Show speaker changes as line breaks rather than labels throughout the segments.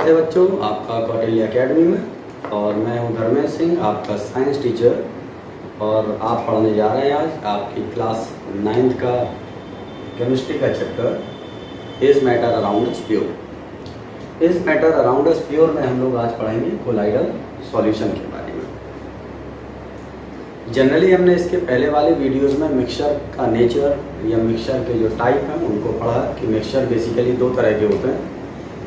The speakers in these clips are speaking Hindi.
है बच्चों आपका कौटिल्य एकेडमी में। और मैं हूं धर्मेंद्र सिंह, आपका साइंस टीचर। और आप पढ़ने जा रहे हैं आज आपकी क्लास 9th का केमिस्ट्री का chapter is matter around us pure. Is matter around us pure में हम लोग आज पढ़ेंगे कोलाइडल सॉल्यूशन के बारे में। जनरली हमने इसके पहले वाले वीडियोस में मिक्सचर का नेचर या मिक्सचर के जो टाइप हैं उनको पढ़ा कि मिक्सचर बेसिकली दो तरह के होते हैं।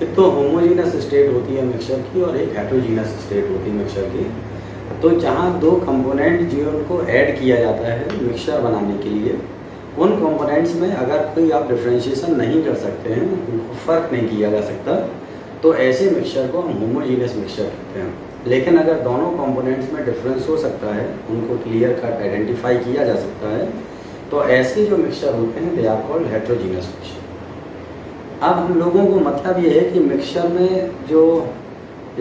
एक तो होमोजीनस स्टेट होती है मिक्सचर की और एक हेट्रोजीनस स्टेट होती है मिक्सचर की। तो जहाँ दो कंपोनेंट जो उनको ऐड किया जाता है मिक्सचर बनाने के लिए, उन कंपोनेंट्स में अगर कोई आप डिफ्रेंशिएशन नहीं कर सकते हैं, उनको फ़र्क नहीं किया जा सकता, तो ऐसे मिक्सचर को हम होमोजीनस मिक्सचर कहते हैं। लेकिन अगर दोनों कंपोनेंट्स में डिफरेंस हो सकता है, उनको क्लियर कट आइडेंटिफाई किया जा सकता है, तो ऐसे जो मिक्सचर होते हैं they are called heterogeneous mixture. अब हम लोगों को मतलब ये है कि मिक्सचर में जो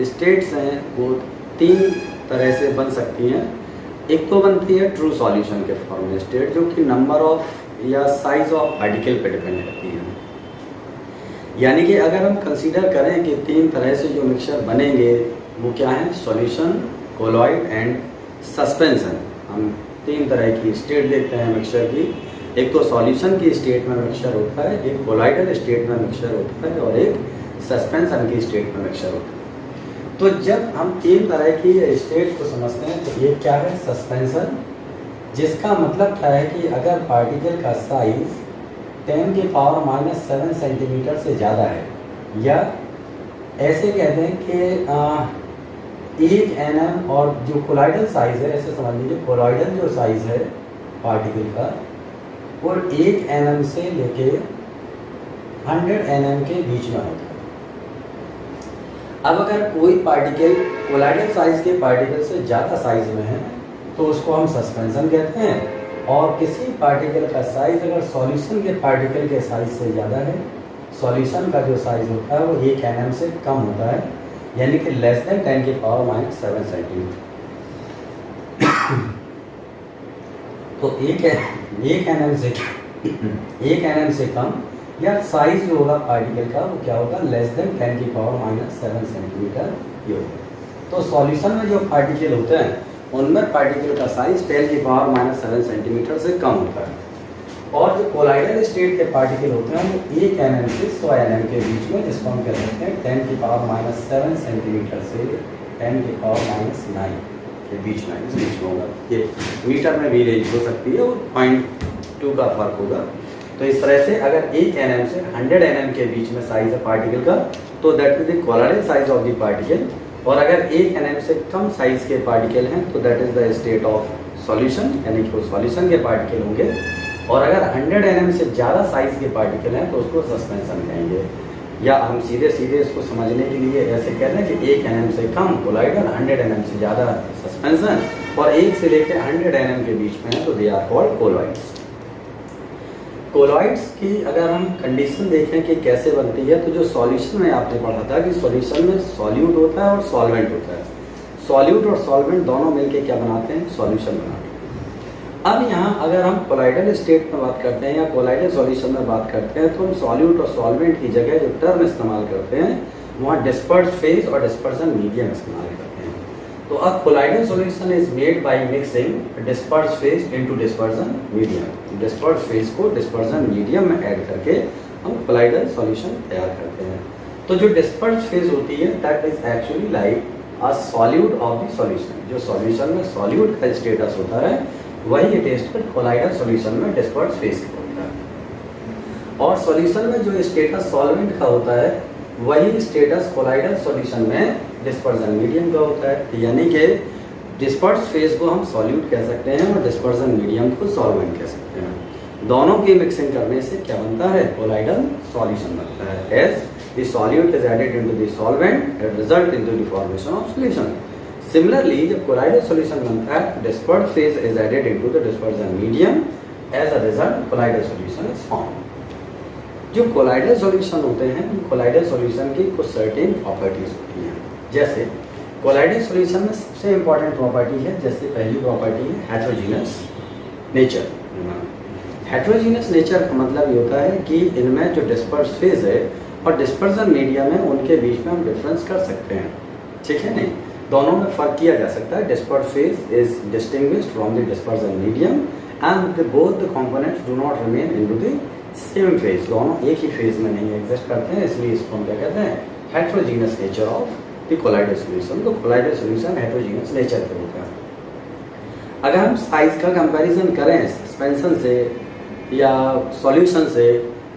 स्टेट्स हैं वो तीन तरह से बन सकती हैं। एक तो बनती है ट्रू सॉल्यूशन के फॉर्म में स्टेट, जो कि नंबर ऑफ या साइज ऑफ पार्टिकल पे डिपेंड करती है। यानी कि अगर हम कंसीडर करें कि तीन तरह से जो मिक्सचर बनेंगे वो क्या है, सॉल्यूशन, कोलॉइड एंड सस्पेंशन। हम तीन तरह की स्टेट देखते हैं मिक्सचर की। एक तो सॉल्यूशन की स्टेट में मिक्सचर होता है, एक कोलॉइडल स्टेट में मिक्सचर होता है और एक सस्पेंशन की स्टेट में मिक्सचर होता है। तो जब हम तीन तरह की स्टेट को समझते हैं तो ये क्या है, सस्पेंशन, जिसका मतलब क्या है कि अगर पार्टिकल का साइज 10⁻⁻7 सेंटीमीटर से ज़्यादा है, या ऐसे कहते हैं कि 1 nm, और जो कोलॉइडल साइज है, ऐसे समझ लीजिए कोलॉइडल जो साइज है पार्टिकल का वो 1 nm से लेके 100 nm के बीच में होता है। अब अगर कोई पार्टिकल कोलॉइडल साइज के पार्टिकल से ज़्यादा साइज में है तो उसको हम सस्पेंशन कहते हैं। और किसी पार्टिकल का साइज अगर सॉल्यूशन के पार्टिकल के साइज से ज़्यादा है, सॉल्यूशन का जो साइज होता है वो 1 nm से कम होता है, यानी कि लेस देन 10⁻⁷ सेंटीमीटर। तो 1 nm से कम या साइज जो होगा पार्टिकल का वो क्या होगा, लेस देन 10⁻⁷ सेंटीमीटर ये होगा। तो सॉल्यूशन में जो पार्टिकल होते हैं उनमें पार्टिकल का साइज 10⁻⁷ सेंटीमीटर से कम होता है। और जो कोलॉइडल स्टेट के पार्टिकल होते हैं वो 1 nm से 100 nm के बीच में, जिसको हम कह सकते हैं 10⁻⁷ सेंटीमीटर से 10⁻⁹ के बीच में होगा। ये मीटर में भी रेंज हो सकती है और 0.2 का फर्क होगा। तो इस तरह से अगर 1 nm से 100 nm के बीच में साइज है पार्टिकल का तो that is the colloidal size of the particle. और अगर 1 nm से कम साइज के पार्टिकल हैं तो that is the state of solution, यानी कि वो सॉल्यूशन के पार्टिकल होंगे। और अगर 100 nm से ज़्यादा साइज के पार्टिकल हैं तो उसको सस्पेंशन कहेंगे। या हम सीधे इसको समझने के लिए ऐसे कह रहे हैं कि 1 nm से कम कोलॉइडल, 100 nm से ज़्यादा सस्पेंशन, और 1 से लेकर 100 nm के बीच में है तो they are called colloids. Colloids की अगर हम कंडीशन देखें कि कैसे बनती है, तो जो सॉल्यूशन में आपने पढ़ा था कि सॉल्यूशन में सॉल्यूट होता है और सॉल्वेंट होता है। सॉल्यूट और सॉल्वेंट दोनों मिलके क्या बनाते हैं, सॉल्यूशन बनाते हैं। अब यहाँ अगर हम कोलॉइडल स्टेट में बात करते हैं या कोलॉइडल सॉल्यूशन में बात करते हैं तो हम सॉल्यूट और सॉल्वेंट की जगह जो टर्म इस्तेमाल करते हैं वहाँ डिस्पर्स फेज और डिस्पर्सन मीडियम इस्तेमाल करते हैं। तो अब colloidal solution is made by mixing disperse phase into dispersion medium. Disperse phase को डिस्पर्सन मीडियम में ऐड करके हम कोलॉइडल सॉल्यूशन तैयार करते हैं। तो जो डिस्पर्स फेज होती है that is actually like a solute of the solution. जो सॉल्यूशन में सॉल्यूट का स्टेटस होता है वही टेस्ट कोलॉइडल सॉल्यूशन में डिस्पर्स फेज का होता है। और सॉल्यूशन में जो स्टेटस सॉल्वेंट का होता है वही स्टेटस कोलॉइडल सॉल्यूशन में डिस्पर्सन मीडियम का होता है। यानी कि डिस्पर्स फेज को हम सॉल्यूट कह सकते हैं और डिस्पर्सन मीडियम को सॉल्वेंट कह सकते हैं। दोनों की मिक्सिंग करने से क्या बनता है, कोलॉइडल सॉल्यूशन बनता है। As the solute is added into the solvent it result into the formation of solution. Similarly जब कोलॉइडल सॉल्यूशन बनता है disperse phase is added into the dispersion medium, as a result colloidal solution is formed. जो कोलॉइडल सॉल्यूशन होते हैं, कोलॉइडल सॉल्यूशन की कुछ सर्टेन प्रॉपर्टीज होती हैं। जैसे कोलॉइडल सॉल्यूशन में सबसे इंपॉर्टेंट प्रॉपर्टी है, जैसे पहली प्रॉपर्टी है हेट्रोजीनस नेचर। हेट्रोजीनस नेचर का मतलब ये होता है कि इनमें जो डिस्पर्स फेज है और डिस्पर्जन मीडिया में उनके बीच में हम डिफरेंस कर सकते हैं, ठीक है नहीं, दोनों में फ़र्क किया जा सकता है। Disperse phase is distinguished from the dispersion medium and both the components do not remain into the same phase, दोनों एक ही फेज में नहीं एग्जिस्ट करते हैं, इसलिए इसको हम क्या कहते हैं, heterogeneous nature of the colloidal solution. तो कोलाइडल सॉल्यूशन हेट्रोजीनियस नेचर के होता है। अगर हम साइज का कंपैरिजन करें सस्पेंशन से या सॉल्यूशन से,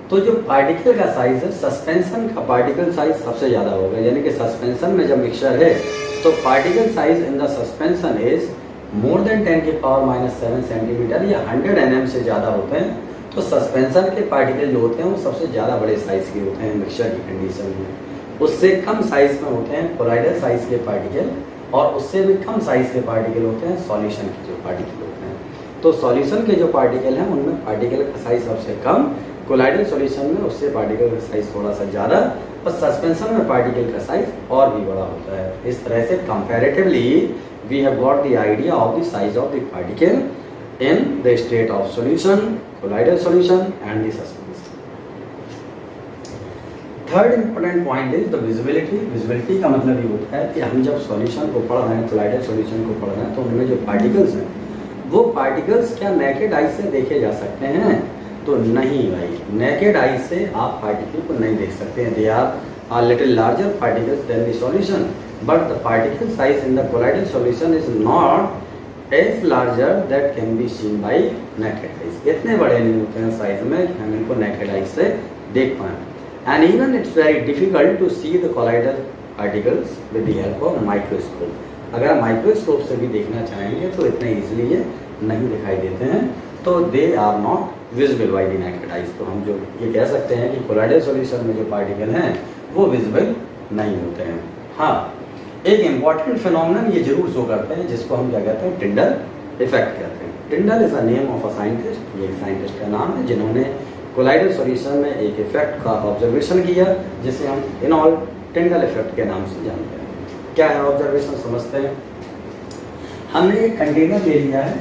तो जो पार्टिकल का साइज है, सस्पेंशन का पार्टिकल साइज सबसे ज़्यादा होगा, यानी कि सस्पेंशन में जब मिक्सचर है तो particle size in the suspension is more than 10⁻⁷ centimetre या 100 nm से ज़्यादा होते हैं। तो सस्पेंशन के पार्टिकल जो होते हैं वो सबसे ज़्यादा बड़े साइज के होते हैं मिक्सचर की कंडीशन में। उससे कम साइज में होते हैं कोलाइडल साइज के पार्टिकल, और उससे भी कम साइज के पार्टिकल होते हैं सॉल्यूशन के जो पार्टिकल होते हैं। तो सॉल्यूशन के जो पार्टिकल हैं उनमें पार्टिकल का साइज सबसे कम, कोलाइडल सॉल्यूशन में उससे पार्टिकल का साइज थोड़ा सा ज़्यादा, और सस्पेंशन में पार्टिकल का साइज और भी बड़ा होता है। इस तरह से comparatively we have got the idea of the size of the particle in the state of solution, colloidal solution and the suspension. Third important point is the visibility. Visibility का मतलब ये होता है कि हम जब सॉल्यूशन को पढ़ रहे हैं, कोलाइडल सॉल्यूशन को पढ़ रहे हैं, तो उनमें जो पार्टिकल्स हैं वो पार्टिकल्स क्या नेकेड आई से देखे जा सकते हैं? तो नहीं भाई, नेकेड आई से आप पार्टिकल को नहीं देख सकते हैं। They are little larger particles than the solution, but the particle size in the colloidal solution is not as larger that can be seen by naked eyes. इतने बड़े नहीं होते हैं साइज में कि हम इनको नेकेड आई से देख पाएँ। And even it's very difficult to see the colloidal particles with the help of microscope. अगर माइक्रोस्कोप से भी देखना चाहेंगे तो इतने इजीली ये नहीं दिखाई देते हैं, तो they are not visible by the naked eyes. तो हम जो ये कह सकते हैं कि कोलाइडल सॉल्यूशन में जो पार्टिकल हैं वो विजिबल नहीं होते हैं। हाँ, एक इम्पॉर्टेंट फिनोमेनन ये जरूर शो करते हैं जिसको हम क्या कहते हैं, टिंडल इफेक्ट कहते हैं। टिंडल is a name of a scientist, ये साइंटिस्ट का नाम है जिन्होंने कोलाइडल सॉल्यूशन में एक इफेक्ट का ऑब्जर्वेशन किया जिसे हम इनऑल टिंडल इफेक्ट के नाम से जानते हैं। क्या है ऑब्जर्वेशन, समझते हैं। हमने एक कंटेनर ले लिया है,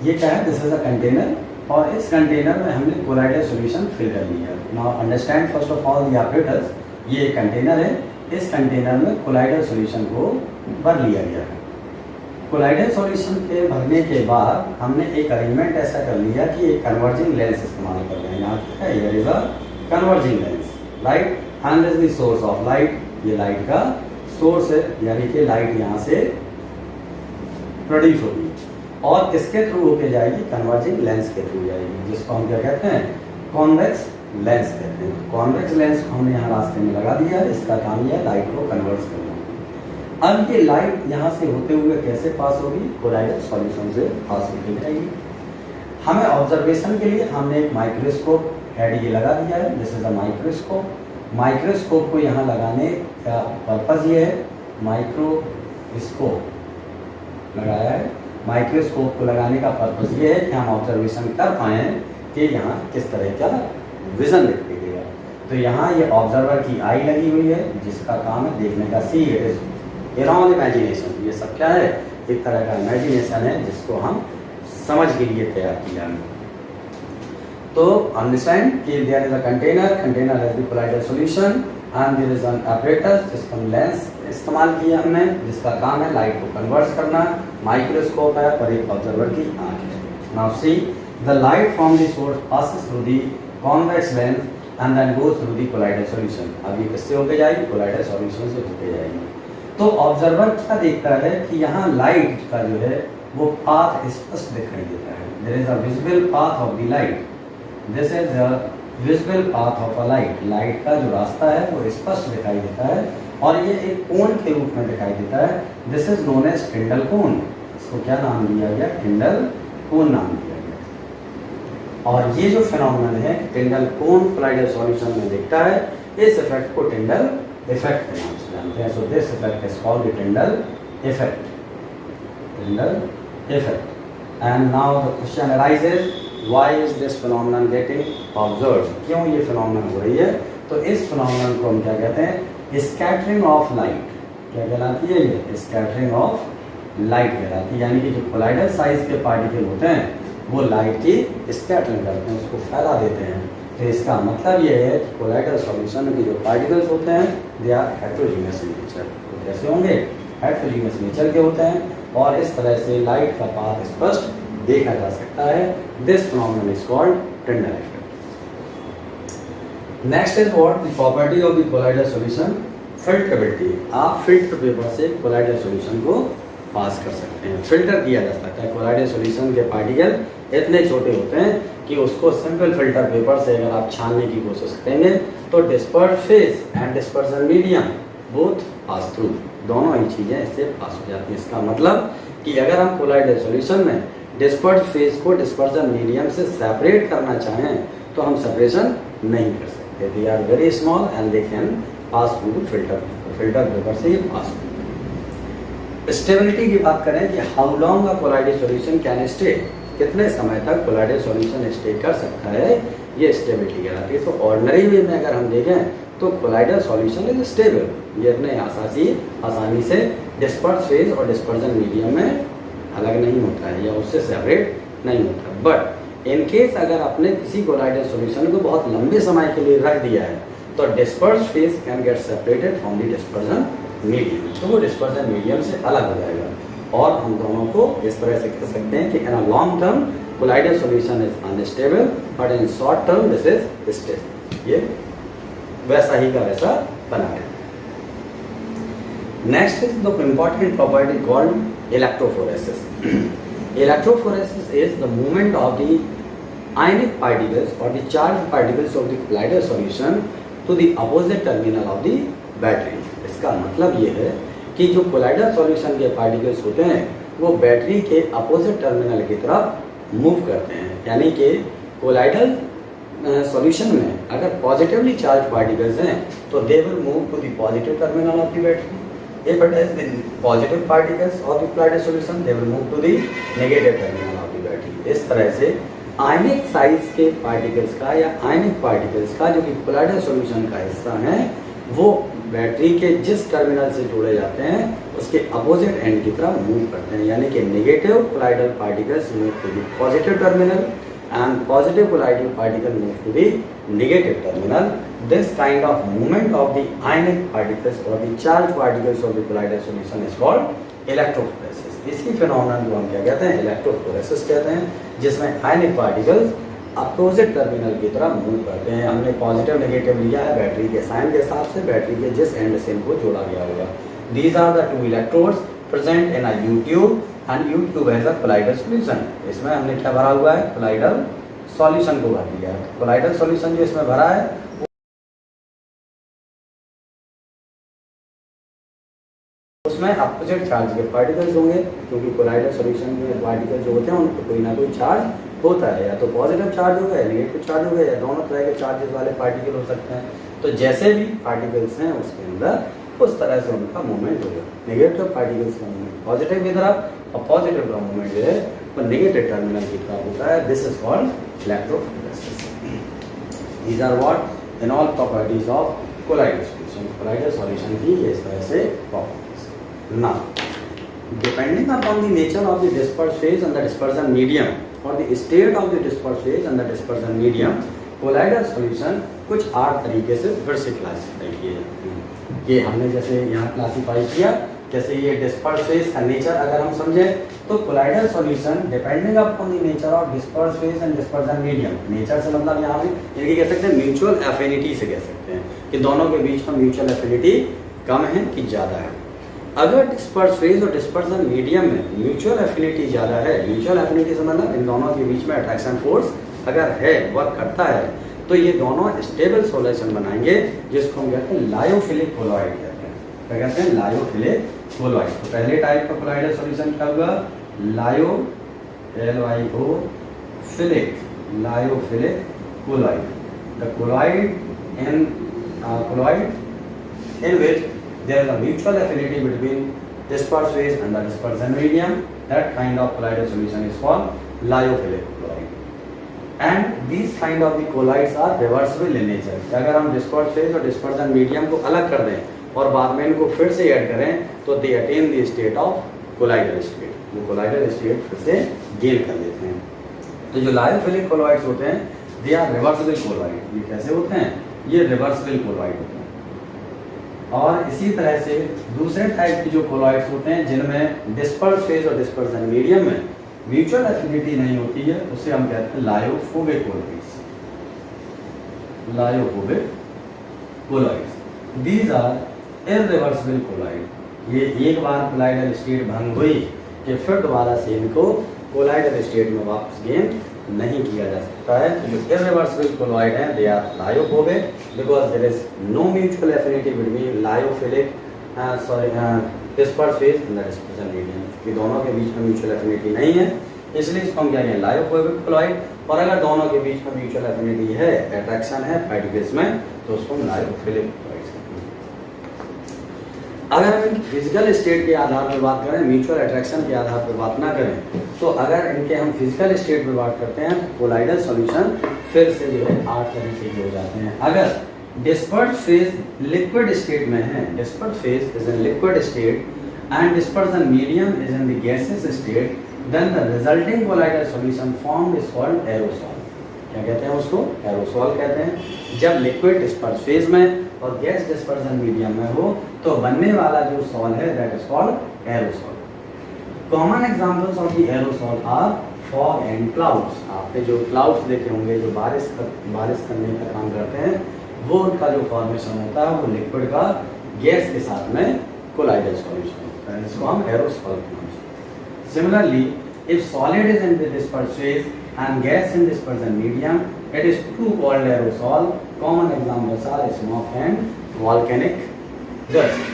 ये क्या है, दिस इज अ कंटेनर, और इस कंटेनर में हमने कोलाइडल सॉल्यूशन फिल कर लिया। Now understand first of all the operators. ये एक कंटेनर है, इस कंटेनर में कोलाइडल सॉल्यूशन को भर लिया गया है। कोलाइडल सॉल्यूशन के भरने के बाद हमने एक अरेंजमेंट ऐसा कर लिया कि एक कन्वर्जिंग लेंस इस्तेमाल कर रहे हैं। यहाँ क्या है, here is a converging lens, light and this the source of light. ये लाइट का सोर्स है, यानी कि लाइट यहाँ से प्रोड्यूस होगी और किसके थ्रू होके जाएगी, कन्वर्जिंग लेंस के थ्रू जाएगी, जिसको हम क्या कहते हैं, कॉन्वेक्स लेंस कहते हैं। कॉन्वेक्स लेंस को हमने यहाँ रास्ते में लगा दिया है, इसका काम यह है लाइट को कन्वर्ट करना। अब ये लाइट यहाँ से होते हुए कैसे पास होगी, कोलाइडल सॉल्यूशन से पास होके जाएगी। हमें ऑब्जर्वेशन के लिए हमने एक माइक्रोस्कोप हेड ये लगा दिया है, this is a microscope. Microscope को यहाँ लगाने का पर्पज़ ये है, माइक्रोस्कोप लगाया है। माइक्रोस्कोप को लगाने का पर्पज़ ये है कि हम ऑब्जर्वेशन कर पाएँ कि यहाँ किस तरह का विजन दिखाई देगा। तो यहाँ ये ऑब्जर्वर की आई लगी हुई है जिसका काम है देखने का, see it is around imagination. ये सब क्या है, एक तरह का इमेजिनेशन है जिसको हम समझ के लिए तैयार किया है। तो अंडरस्टैंड कि there is a container, container has the colloidal solution and there is an operator, जिसका लेंस इस्तेमाल किया हमने, जिसका काम है लाइट को कन्वर्ट करना। माइक्रोस्कोप है और एक ऑब्जर्वर की आंख है। Now see the light from the source passes through the convex lens and then goes through the colloidal solution. अब ये किससे होके जाएगी, कोलाइडल सॉल्यूशन से होके जाएगी। तो ऑब्जर्वर क्या देखता है कि यहाँ लाइट का जो है वो पाथ स्पष्ट दिखाई देता है। There is a visible path of the light, this is a visible path of a light. Light का जो रास्ता है वो स्पष्ट दिखाई देता है और ये एक कोण के रूप में दिखाई देता है। This is known as Tyndall cone. इसको क्या नाम दिया गया, टिंडल कोण नाम दिया गया। और ये जो फिनोमेनन है टिंडल कोण कोलाइडल सॉल्यूशन में दिखता है, इस इफेक्ट को टिंडल इफेक्ट के नाम से जानते हैं। So this effect is called the Tyndall effect, Tyndall effect. And now the question arises, why is this phenomenon getting observed, क्यों ये फिनोमेनन हो रही है। तो इस फिनोमेनन को हम क्या कहते हैं, स्कैटरिंग ऑफ लाइट। क्या कहलाती है ये, स्कैटरिंग ऑफ लाइट कहलाती है। यानी कि जो कोलाइडल साइज के पार्टिकल होते हैं वो लाइट की स्कैटरिंग करते हैं, उसको फैला देते हैं। तो इसका मतलब ये है कि कोलाइडल सॉल्यूशन के जो पार्टिकल्स होते हैं they are heterogeneous in nature. तो कैसे होंगे? हेटेरोजीनियस नेचर के होते हैं और इस तरह से लाइट का पाथ स्पष्ट देखा जा सकता है। This phenomenon is called Tyndall effect. Next is what the property of the colloidal solution, filterability. आप फिल्टर पेपर से कोलाइडल सॉल्यूशन को पास कर सकते हैं, फिल्टर किया जा सकता है। कोलाइडल सॉल्यूशन के पार्टिकल इतने छोटे होते हैं कि उसको सिंपल फिल्टर पेपर से अगर आप छानने की कोशिश करेंगे तो disperse phase and dispersion medium both pass through, दोनों ही चीज़ें इससे पास हो जाती हैं। इसका मतलब कि अगर हम कोलाइडल सॉल्यूशन में डिस्पर्स फेज को डिस्पर्सन मीडियम से सेपरेट करना चाहें तो हम सेपरेशन नहीं कर सकते। They are very small and they can pass through filter paper से ये पास हो। स्टेबिलिटी की बात करें कि how long a colloidal solution can stay, कितने समय तक कोलाइडल सॉल्यूशन स्टे कर सकता है, ये स्टेबिलिटी कहलाती है। तो ऑर्डिनरी वे में अगर हम देखें तो कोलाइडल सॉल्यूशन इज स्टेबल, ये अपने आसानी से डिस्पर्स फेज और डिस्पर्जन मीडियम में अलग नहीं होता है या उससे सेपरेट नहीं होता। बट इन केस अगर आपने किसी कोलाइडल सॉल्यूशन को बहुत लंबे समय के लिए रख दिया है तो disperse phase can get separated from the dispersion medium, तो वो डिस्पर्जन मीडियम से अलग हो जाएगा। और हम दोनों को इस तरह से कह सकते हैं कि in a long term colloidal solution is unstable but in short term this is stable. ये वैसा ही का वैसा बना है। Next is the important property called electrophoresis. Electrophoresis is the movement of the ionic particles or the charged particles of the colloidal solution to the opposite terminal of the battery। इसका मतलब ये है कि जो कोलाइडल सॉल्यूशन के पार्टिकल्स होते हैं वो बैटरी के अपोजिट टर्मिनल की तरफ मूव करते हैं। यानी कि कोलाइडल सॉल्यूशन में अगर पॉजिटिवली चार्ज पार्टिकल्स हैं तो they will move to the positive terminal of the battery. If it is the positive particles of the colloidal solution they will move to the negative terminal of the battery. इस तरह से आयनिक साइज के पार्टिकल्स का या आयनिक पार्टिकल्स का जो कि कोलाइडल सॉल्यूशन का हिस्सा है वो बैटरी के जिस टर्मिनल से जोड़े जाते हैं उसके अपोजिट एंड की तरफ मूव करते हैं। यानी कि negative colloidal particles move to the positive terminal and positive colloidal particle move to the negative terminal. This kind of movement of the ionic particles और the charge particles of the colloidal solution is called electrophoresis. इसी फिनोमेनन को हम क्या कहते हैं? इलेक्ट्रोफोरेसिस कहते हैं, जिसमें आयनिक पार्टिकल्स अपोजिट टर्मिनल की तरफ मूव करते हैं। हमने पॉजिटिव नेगेटिव लिया है बैटरी के साइन के हिसाब से, बैटरी के जिस एंड से इनको जोड़ा गया होगा। These are the two electrodes present in a U tube and U tube has a colloidal solution. इसमें हमने क्या भरा हुआ है? कोलाइडल सॉल्यूशन को भर दिया है। कोलाइडल सॉल्यूशन जो इसमें भरा है उसमें अपोजिट चार्ज के पार्टिकल्स होंगे, क्योंकि कोलाइडल सॉल्यूशन में पार्टिकल जो होते हैं उनको कोई ना कोई चार्ज होता है, या तो पॉजिटिव चार्ज होगा या नेगेटिव चार्ज होगा, या दोनों तरह के चार्जेस वाले पार्टिकल हो सकते हैं। तो जैसे भी पार्टिकल्स हैं उसके अंदर उस तरह से उनका मूवमेंट होगा। नेगेटिव पार्टिकल्स का मूवमेंट पॉजिटिव की तरफ और पॉजिटिव का मूवमेंट जो है वो नेगेटिव टर्मिनल की तरफ होता है। This is called electrophoresis. These are what in all properties of colloidal solution. Colloidal solution की इस तरह से properties. Now, depending upon the nature of the dispersed phase and the dispersion medium or the state of the dispersed phase and the dispersion medium, colloidal solution कुछ 8 तरीके से फिर से क्लासीफाई किए जाते हैं। ये हमने जैसे यहाँ क्लासीफाई किया, जैसे ये डिस्पर्स फेज का नेचर अगर हम समझें तो colloidal solution depending upon the nature of disperse phase and dispersion medium. Nature से मतलब यहाँ पे इनकी कह सकते हैं म्यूचुअल एफिनिटी से कह सकते हैं कि दोनों के बीच में म्यूचुअल एफिनिटी कम है कि ज़्यादा है। अगर डिस्पर्स फेज और डिस्पर्सन मीडियम में म्यूचुअल एफिनिटी ज़्यादा है, म्यूचुअल एफिनिटी से मतलब इन दोनों के बीच में अट्रैक्शन फोर्स अगर है, वर्क करता है, तो ये दोनों स्टेबल सॉल्यूशन बनाएंगे जिसको हम कहते हैं लायोफिलिक कोलॉइड कहते हैं। क्या कहते हैं? Lyophilic colloid. तो पहले टाइप का कोलॉइडल सॉल्यूशन क्या होगा? Lyophilic colloid. The colloid in which there is a mutual affinity between dispersed phase and the dispersion medium. That kind of colloidal solution is called lyophilic colloid. And these kind of the colloids are reversible in nature. अगर हम dispersed phase और dispersion medium को अलग कर दें और बाद में इनको फिर से ऐड करें तो they attain the state of colloidal state। वो colloidal state फिर से गेन कर लेते हैं। तो जो lyophilic colloids होते हैं दे आर रिवर्सिबल कोलॉइड। ये कैसे होते हैं? ये रिवर्सिबल कोलॉइड होते हैं। और इसी तरह से दूसरे टाइप के जो कोलॉइड्स होते हैं जिनमें डिस्पर्स फेज और डिस्पर्सन मीडियम में म्यूचुअल एफिनिटी नहीं होती है, उसे हम कहते हैं lyophobic colloids. Lyophobic colloids, these are irreversible colloid. ये एक बार कोलाइडल स्टेट भंग हुई कि फिर दोबारा से इनको कोलाइडल स्टेट में वापस गेन नहीं किया जा सकता है। तो जो इररिवर्सिबल कोलॉइड हैं they are lyophobic because there is no mutual affinity between lyophilic disperse phase and the dispersion medium. ये दोनों के बीच में म्यूचुअल एफिनिटी नहीं है, इसलिए इसको हम क्या कहेंगे? Lyophobic colloid. और अगर दोनों के बीच में म्यूचुअल एफिनिटी है, अट्रैक्शन है पार्टिकल्स में, तो उसको हम लायोफिलिक कोलॉइड्स कहते हैं। अगर हम इनकी फिजिकल स्टेट के आधार पर बात करें, म्यूचुअल अट्रैक्शन के आधार पर बात ना करें, तो अगर इनके हम फिजिकल स्टेट पर बात करते हैं तो कोलाइडल सॉल्यूशन फिर से जो है 8 तरीके के हो जाते हैं। अगर डिस्पर्स फेज लिक्विड स्टेट में है, disperse phase is in liquid state and dispersion medium is in the gases state, then the resulting colloidal solution formed is called aerosol. क्या कहते हैं उसको? एरोसॉल कहते हैं। जब लिक्विड डिस्पर्स फेज में और गैस डिस्पर्सन मीडियम में हो तो बनने वाला जो सॉल है that is called aerosol. Common examples of the aerosol are fog and clouds. आपने जो क्लाउड्स देखे होंगे जो बारिश करने का काम करते हैं, वो उनका जो फॉर्मेशन होता है वो लिक्विड का गैस के साथ में कोलाइडल सॉल्यूशन होता है, इसको हम एरोसॉल कहते हैं। Similarly if solid is in the disperse phase and gas in dispersion medium, it is too called aerosol. Common examples are smoke and volcanic dust.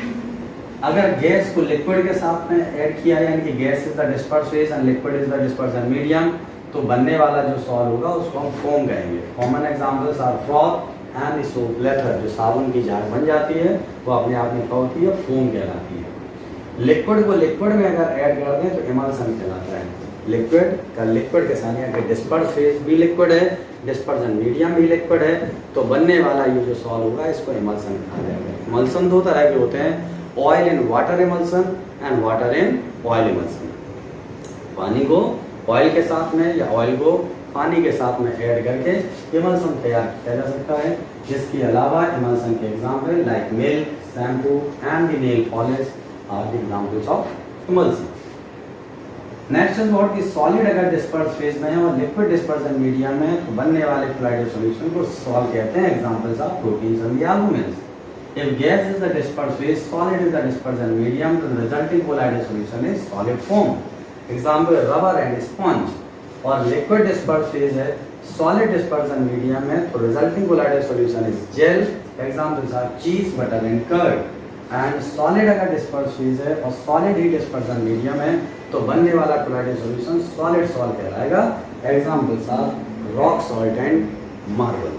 अगर गैस को लिक्विड के साथ में ऐड किया यानी कि gas is the disperse phase and liquid is the dispersion medium, तो बनने वाला जो सॉल होगा उसको हम फोम कहेंगे। Common examples are froth and soap lather. जो साबुन की झाग बन जाती है वो अपने आप में क्या होती है? फोम कहलाती है। लिक्विड को लिक्विड में अगर ऐड कर दें तो इमल्सन कहलाता है। लिक्विड का लिक्विड के साथ अगर डिस्पर्स फेज भी लिक्विड है, डिस्पर्सन मीडियम भी लिक्विड है, तो बनने वाला ये जो सॉल होगा इसको इमल्सन कहा जाएगा। इमल्सन दो तरह के होते हैं, oil in water emulsion and water in oil emulsion. पानी को ऑयल के साथ में या ऑयल को पानी के साथ में ऐड करके इमल्सन तैयार किया जा सकता है। इसके अलावा इमल्सन के example like milk, shampoo and the nail polish are the examples of emulsion. Next is what is solid. अगर डिस्पर्स फेज में है और लिक्विड डिस्पर्सन मीडियम में तो बनने वाले कोलाइडल सॉल्यूशन को सॉल कहते हैं। Examples of proteins and albumins. If gas is the disperse phase, solid is the dispersion medium, तो the resulting colloidal solution is solid form. Example rubber and sponge. और लिक्विड डिस्पर्स फेज है, सॉलिड डिस्पर्सन मीडियम में, तो resulting colloidal solution is gel. Examples are cheese, butter and curd. And solid अगर डिस्पर्स फेज है और सॉलिड ही डिस्पर्सन मीडियम है तो बनने वाला कोलाइडल सॉल्यूशन सॉलिड सॉल्ट कहलाएगा। Examples are rock salt and marble.